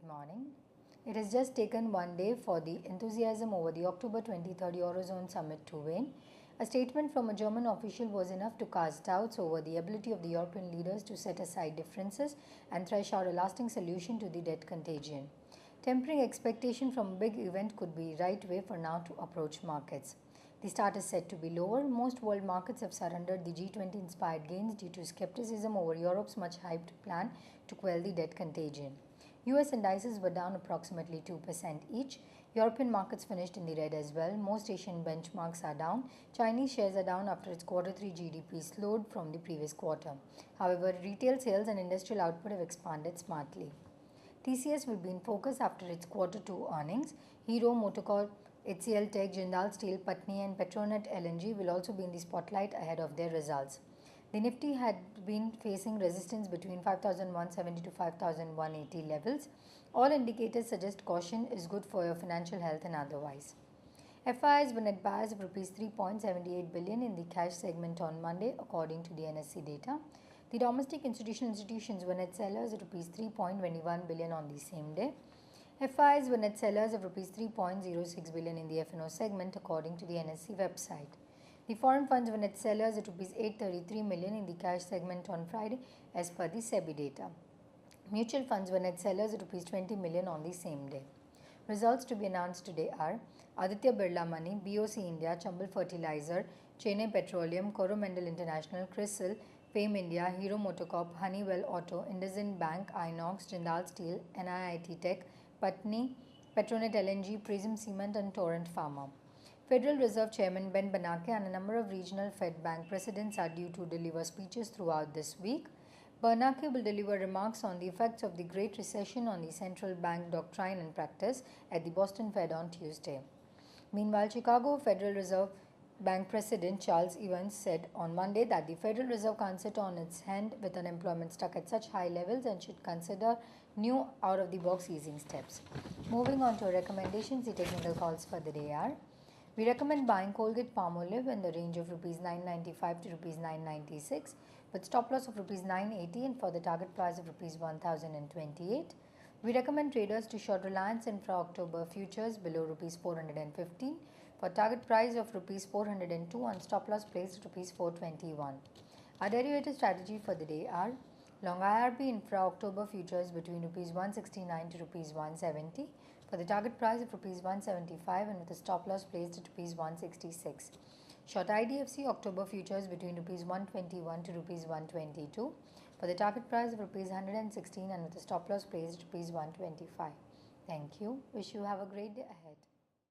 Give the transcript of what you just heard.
Good morning. It has just taken one day for the enthusiasm over the October 23rd Eurozone summit to wane. A statement from a German official was enough to cast doubts over the ability of the European leaders to set aside differences and thresh out a lasting solution to the debt contagion. Tempering expectation from a big event could be the right way for now to approach markets. The start is said to be lower. Most world markets have surrendered the G20 inspired gains due to skepticism over Europe's much hyped plan to quell the debt contagion. US indices were down approximately 2% each. European markets finished in the red as well. Most Asian benchmarks are down. Chinese shares are down after its Q3 GDP slowed from the previous quarter. However, retail sales and industrial output have expanded smartly. TCS will be in focus after its Q2 earnings. Hero MotoCorp, HCL Tech, Jindal Steel, Patni and Petronet LNG will also be in the spotlight ahead of their results. The Nifty had been facing resistance between 5,170 to 5,180 levels. All indicators suggest caution is good for your financial health and otherwise. FIIs were net buyers of Rs 3.78 billion in the cash segment on Monday, according to the NSE data. The domestic institutional institutions were net sellers at Rs 3.21 billion on the same day. FIIs were net sellers of Rs 3.06 billion in the F&O segment, according to the NSE website. The foreign funds were net sellers at Rs 833 million in the cash segment on Friday, as per the SEBI data. Mutual funds were net sellers at Rs 20 million on the same day. Results to be announced today are Aditya Birla Money, BOC India, Chambal Fertilizer, Chennai Petroleum, Coromandel International, CRISIL, FAME India, Hero MotoCorp, Honeywell Auto, IndusInd Bank, Inox, Jindal Steel, NIIT Tech, Patni, Petronet LNG, Prism Cement and Torrent Pharma. Federal Reserve Chairman Ben Bernanke and a number of regional Fed Bank presidents are due to deliver speeches throughout this week. Bernanke will deliver remarks on the effects of the Great Recession on the central bank doctrine and practice at the Boston Fed on Tuesday. Meanwhile, Chicago Federal Reserve Bank President Charles Evans said on Monday that the Federal Reserve can't sit on its hand with unemployment stuck at such high levels and should consider new out-of-the-box easing steps. Moving on to recommendations, the technical calls for the day are: we recommend buying Colgate Palmolive in the range of Rs 995 to Rs 996 with stop loss of Rs 980 and for the target price of Rs 1028. We recommend traders to short Reliance Infra October futures below Rs 415 for target price of Rs 402 and stop loss placed at Rs 421. Our derivative strategy for the day are: long IRB Infra October futures between Rs 169 to Rs 170 for the target price of Rs 175 and with a stop loss placed at Rs 166. Short IDFC October futures between Rs 121 to Rs 122 for the target price of Rs 116 and with a stop loss placed at Rs 125. Thank you. Wish you have a great day ahead.